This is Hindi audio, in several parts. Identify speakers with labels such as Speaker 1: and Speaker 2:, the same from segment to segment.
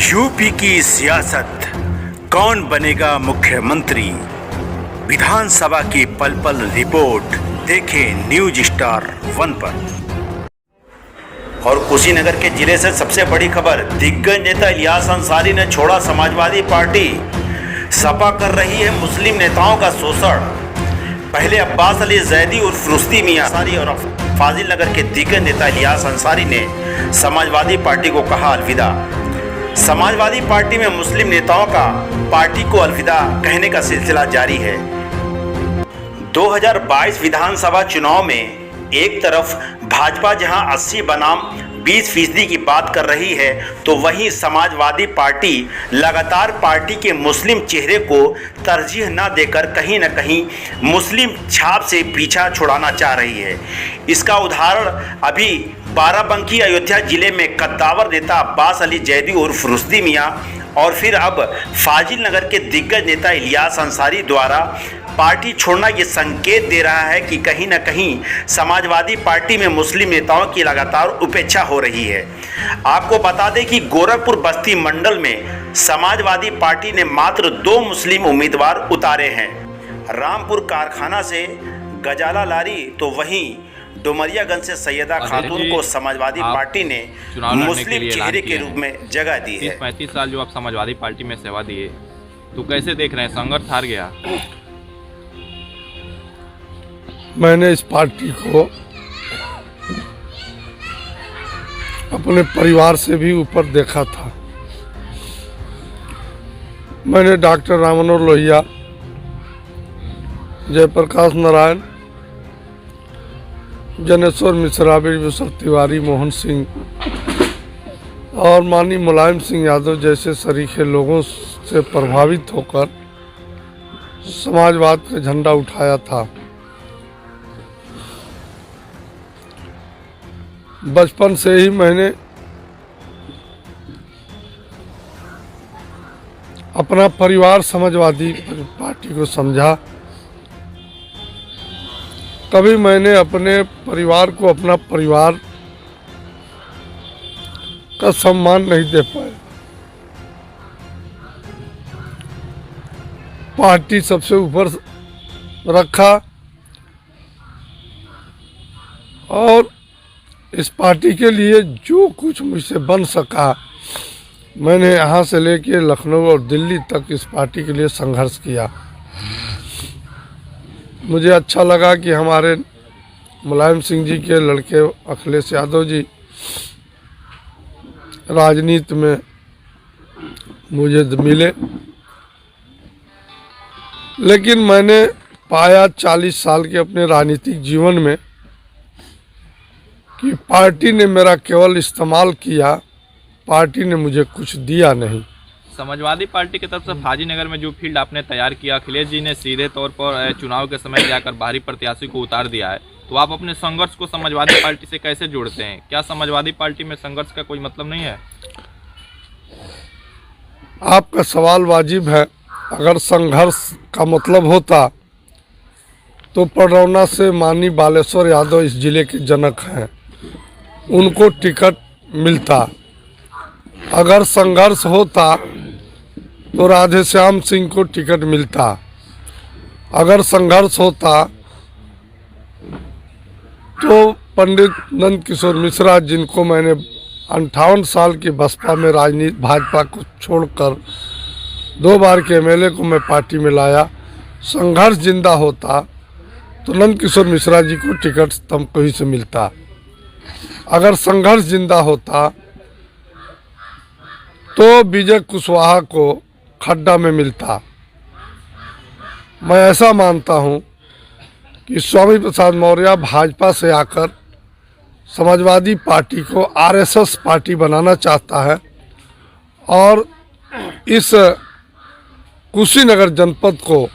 Speaker 1: यूपी की सियासत, कौन बनेगा मुख्यमंत्री, विधानसभा की पल पल रिपोर्ट देखें न्यूज स्टार 1 पर। और कुशीनगर के जिले से सबसे बड़ी खबर, दिग्गज नेता इलियास अंसारी ने छोड़ा समाजवादी पार्टी। सपा कर रही है मुस्लिम नेताओं का शोषण। पहले अब्बास अली जैदी उर्फ रुश्ती मियां अंसारी और फाजिल नगर के दिग्गज नेता इलियास अंसारी ने समाजवादी पार्टी को कहा अलविदा। समाजवादी पार्टी में मुस्लिम नेताओं का पार्टी को अलविदा कहने का सिलसिला जारी है। 2022 विधानसभा चुनाव में एक तरफ भाजपा जहां 80 बनाम 20% की बात कर रही है, तो वहीं समाजवादी पार्टी लगातार पार्टी के मुस्लिम चेहरे को तरजीह न देकर कहीं न कहीं मुस्लिम छाप से पीछा छुड़ाना चाह रही है। इसका उदाहरण अभी बाराबंकी अयोध्या जिले में कद्दावर नेता अब्बास अली जैदी उर्फ रुश्ती मियां और फिर अब फाजिल नगर के दिग्गज नेता इलियास अंसारी द्वारा पार्टी छोड़ना ये संकेत दे रहा है कि कहीं न कहीं समाजवादी पार्टी में मुस्लिम नेताओं की लगातार उपेक्षा हो रही है। आपको बता दें कि गोरखपुर बस्ती मंडल में समाजवादी पार्टी ने मात्र 2 मुस्लिम उम्मीदवार उतारे हैं। रामपुर कारखाना से गजाला लारी, तो वहीं डुमरियागंज से सैयदा खातून को समाजवादी पार्टी ने मुस्लिम चेहरे के रूप में जगह दी है।
Speaker 2: 35 साल जो आप समाजवादी पार्टी में सेवा दिए, तो कैसे देख रहे हैं, संघर्ष हार गया?
Speaker 3: मैंने इस पार्टी को अपने परिवार से भी ऊपर देखा था। मैंने डॉक्टर राम मनोहर लोहिया, जयप्रकाश नारायण, जनेश्वर मिश्रा, विश्व तिवारी, मोहन सिंह और माननीय मुलायम सिंह यादव जैसे सरीखे लोगों से प्रभावित होकर समाजवाद का झंडा उठाया था। बचपन से ही मैंने अपना परिवार समाजवादी पार्टी को समझा। कभी मैंने अपने परिवार को अपना परिवार का सम्मान नहीं दे पाया। पार्टी सबसे ऊपर रखा और इस पार्टी के लिए जो कुछ मुझसे बन सका, मैंने यहाँ से लेके लखनऊ और दिल्ली तक इस पार्टी के लिए संघर्ष किया। मुझे अच्छा लगा कि हमारे मुलायम सिंह जी के लड़के अखिलेश यादव जी राजनीति में मुझे मिले, लेकिन मैंने पाया 40 साल के अपने राजनीतिक जीवन में कि पार्टी ने मेरा केवल इस्तेमाल किया, पार्टी ने मुझे कुछ दिया नहीं।
Speaker 2: समाजवादी पार्टी की तरफ से फाजिलनगर में जो फील्ड आपने तैयार किया, अखिलेश जी ने सीधे तौर पर चुनाव के समय जाकर बाहरी प्रत्याशी को उतार दिया है, तो आप अपने संघर्ष को समाजवादी पार्टी से कैसे जोड़ते हैं? क्या समाजवादी पार्टी में संघर्ष का कोई मतलब नहीं है?
Speaker 3: आपका सवाल वाजिब है। अगर संघर्ष का मतलब होता तो पडरौना से माननीय बालेश्वर यादव इस जिले के जनक हैं, उनको टिकट मिलता। अगर संघर्ष होता तो राधेश्याम सिंह को टिकट मिलता। अगर संघर्ष होता तो पंडित नंद किशोर मिश्रा, जिनको मैंने 58 साल की बसपा में राजनीति भाजपा को छोड़कर 2 बार के एमएलए को मैं पार्टी में लाया, संघर्ष जिंदा होता तो नंद किशोर मिश्रा जी को टिकट तमकोही से मिलता। अगर संघर्ष जिंदा होता तो विजय कुशवाहा को खड्डा में मिलता। मैं ऐसा मानता हूं कि स्वामी प्रसाद मौर्य भाजपा से आकर समाजवादी पार्टी को आरएसएस पार्टी बनाना चाहता है और इस कुशीनगर जनपद को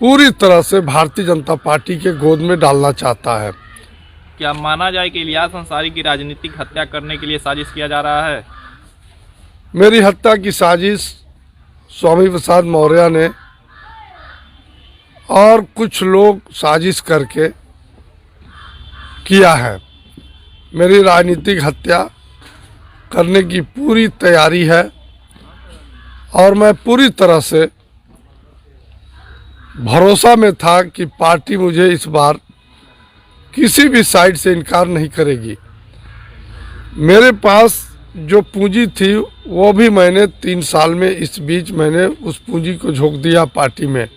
Speaker 3: पूरी तरह से भारतीय जनता पार्टी के गोद में डालना चाहता है।
Speaker 2: क्या माना जाए कि इलियास अंसारी की राजनीतिक हत्या करने के लिए साजिश किया जा रहा है?
Speaker 3: मेरी हत्या की साजिश स्वामी प्रसाद मौर्य ने और कुछ लोग साजिश करके किया है। मेरी राजनीतिक हत्या करने की पूरी तैयारी है और मैं पूरी तरह से भरोसा में था कि पार्टी मुझे इस बार किसी भी साइड से इनकार नहीं करेगी। मेरे पास जो पूंजी थी वो भी मैंने 3 साल में इस बीच मैंने उस पूंजी को झोंक दिया पार्टी में।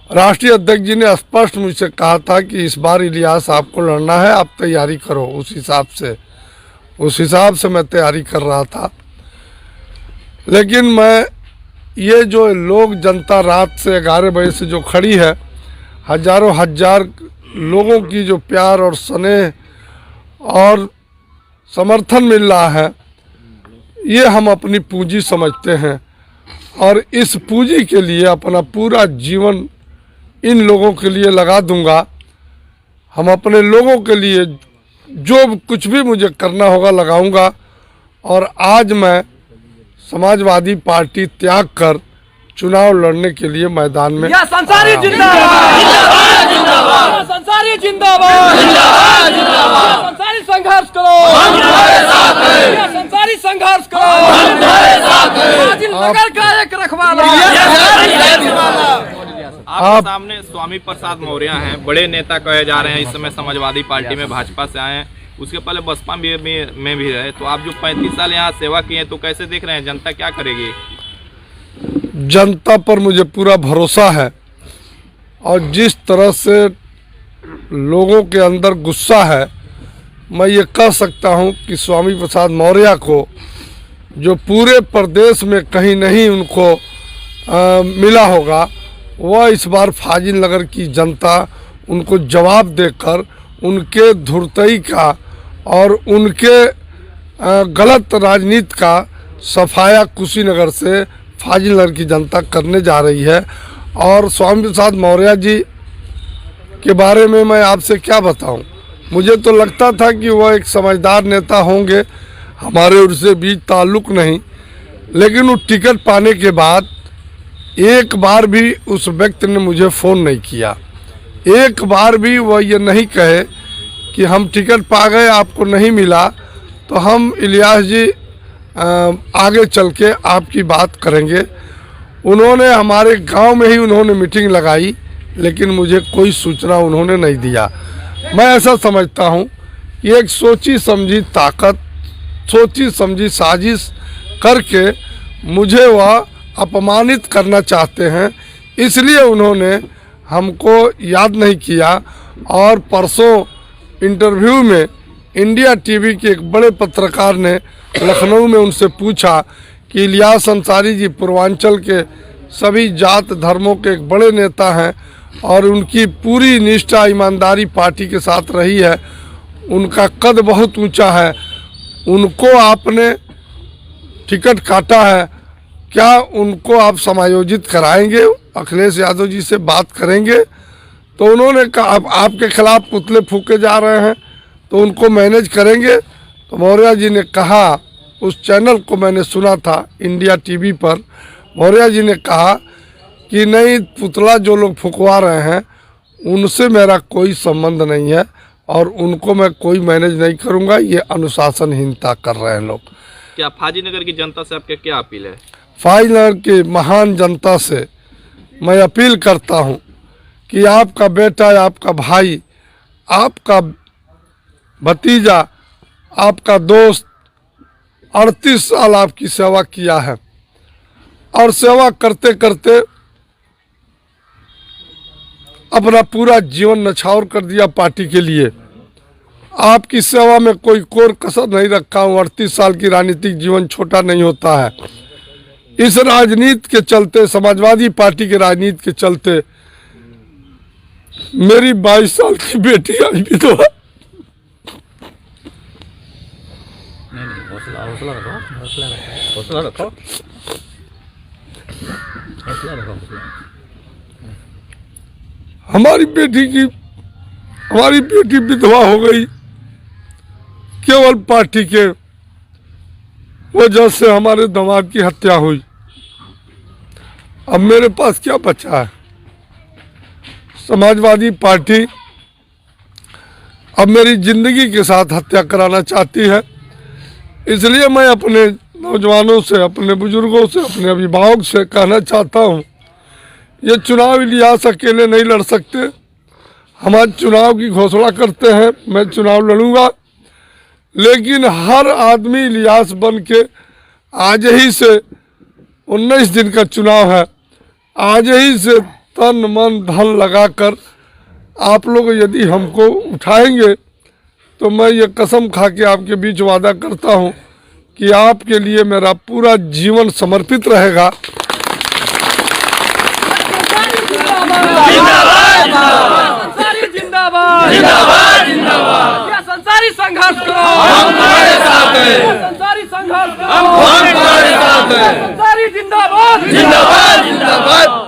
Speaker 3: राष्ट्रीय अध्यक्ष जी ने स्पष्ट मुझसे कहा था कि इस बार इलियास आपको लड़ना है, आप तैयारी करो। उस हिसाब से मैं तैयारी कर रहा था। लेकिन मैं ये जो लोग जनता रात से 11 बजे से जो खड़ी है, हजारों हजार लोगों की जो प्यार और स्नेह और समर्थन मिल रहा है, ये हम अपनी पूंजी समझते हैं और इस पूंजी के लिए अपना पूरा जीवन इन लोगों के लिए लगा दूंगा। हम अपने लोगों के लिए जो कुछ भी मुझे करना होगा लगाऊंगा। और आज मैं समाजवादी पार्टी त्याग कर चुनाव लड़ने के लिए मैदान में
Speaker 4: संसारी जिंदाबाद, जिंदाबाद, संसारी जिंदाबाद, जिंदाबाद, जिंदाबाद, संसारी संघर्ष करो, संसारी संघर्ष करो, नगर का एक रखवाला।
Speaker 2: आपके सामने स्वामी प्रसाद मौर्य हैं, बड़े नेता कहे जा रहे हैं, इस समय समाजवादी पार्टी में भाजपा से आए हैं, उसके पहले बसपा में भी रहे। तो आप जो 35 साल यहाँ सेवा किए हैं, तो कैसे देख रहे हैं, जनता क्या करेगी?
Speaker 3: जनता पर मुझे पूरा भरोसा है और जिस तरह से लोगों के अंदर गुस्सा है, मैं ये कह सकता हूँ कि स्वामी प्रसाद मौर्य को जो पूरे प्रदेश में कहीं नहीं उनको मिला होगा, वह इस बार फाजिल नगर की जनता उनको जवाब देकर उनके धुरतई का और उनके गलत राजनीति का सफाया कुशीनगर से फाजिल नगर की जनता करने जा रही है। और स्वामी प्रसाद मौर्य जी के बारे में मैं आपसे क्या बताऊं, मुझे तो लगता था कि वह एक समझदार नेता होंगे, हमारे उनसे बीच ताल्लुक़ नहीं। लेकिन वो टिकट पाने के बाद एक बार भी उस व्यक्ति ने मुझे फ़ोन नहीं किया, एक बार भी वह ये नहीं कहे कि हम टिकट पा गए, आपको नहीं मिला तो हम इलियास जी आगे चल के आपकी बात करेंगे। उन्होंने हमारे गांव में ही उन्होंने मीटिंग लगाई, लेकिन मुझे कोई सूचना उन्होंने नहीं दिया। मैं ऐसा समझता हूं कि एक सोची समझी ताकत, सोची समझी साजिश करके मुझे वह अपमानित करना चाहते हैं, इसलिए उन्होंने हमको याद नहीं किया। और परसों इंटरव्यू में इंडिया टीवी के एक बड़े पत्रकार ने लखनऊ में उनसे पूछा कि इलियास अंसारी जी पूर्वांचल के सभी जात धर्मों के एक बड़े नेता हैं और उनकी पूरी निष्ठा ईमानदारी पार्टी के साथ रही है, उनका कद बहुत ऊंचा है, उनको आपने टिकट काटा है, क्या उनको आप समायोजित कराएंगे, अखिलेश यादव जी से बात करेंगे? तो उन्होंने कहा आपके खिलाफ पुतले फूके जा रहे हैं तो उनको मैनेज करेंगे। तो मौर्य जी ने कहा, उस चैनल को मैंने सुना था इंडिया टीवी पर, मौर्य जी ने कहा कि नहीं, पुतला जो लोग फुकवा रहे हैं उनसे मेरा कोई संबंध नहीं है और उनको मैं कोई मैनेज नहीं करूंगा, ये अनुशासनहीनता कर रहे हैं लोग।
Speaker 2: क्या फाजीनगर की जनता से आपके क्या अपील है?
Speaker 3: फाजीनगर की महान जनता से मैं अपील करता हूं कि आपका बेटा, आपका भाई, आपका भतीजा, आपका दोस्त 38 साल आपकी सेवा किया है और सेवा करते करते अपना पूरा जीवन न्यौछावर कर दिया पार्टी के लिए। आपकी सेवा में कोई कोर कसर नहीं रखा हूँ। 38 साल की राजनीतिक जीवन छोटा नहीं होता है। इस राजनीति के चलते, समाजवादी पार्टी के राजनीति के चलते मेरी 22 साल की बेटी आज विधवा। हमारी बेटी विधवा हो गई केवल पार्टी के वजह से। हमारे दामाद की हत्या हुई। अब मेरे पास क्या बचा है? समाजवादी पार्टी अब मेरी जिंदगी के साथ हत्या कराना चाहती है, इसलिए मैं अपने नौजवानों से, अपने बुजुर्गों से, अपने अभिभावक से कहना चाहता हूँ, ये चुनाव इलियास अकेले नहीं लड़ सकते। हम आज चुनाव की घोषणा करते हैं, मैं चुनाव लड़ूंगा, लेकिन हर आदमी इलियास बन के आज ही से 19 दिन का चुनाव है, आज ही से तन मन धन लगाकर आप लोग यदि हमको उठाएंगे तो मैं ये कसम खा के आपके बीच वादा करता हूँ कि आपके लिए मेरा पूरा जीवन समर्पित रहेगा।
Speaker 4: संसारी जिंदाबाद जिंदाबाद जिंदाबाद। क्या संसारी संघर्ष करो, हम तुम्हारे साथ हैं। संसारी संघर्ष करो, हम तुम्हारे साथ हैं। संसारी जिंदाबाद जिंदाबाद जिंदाबाद।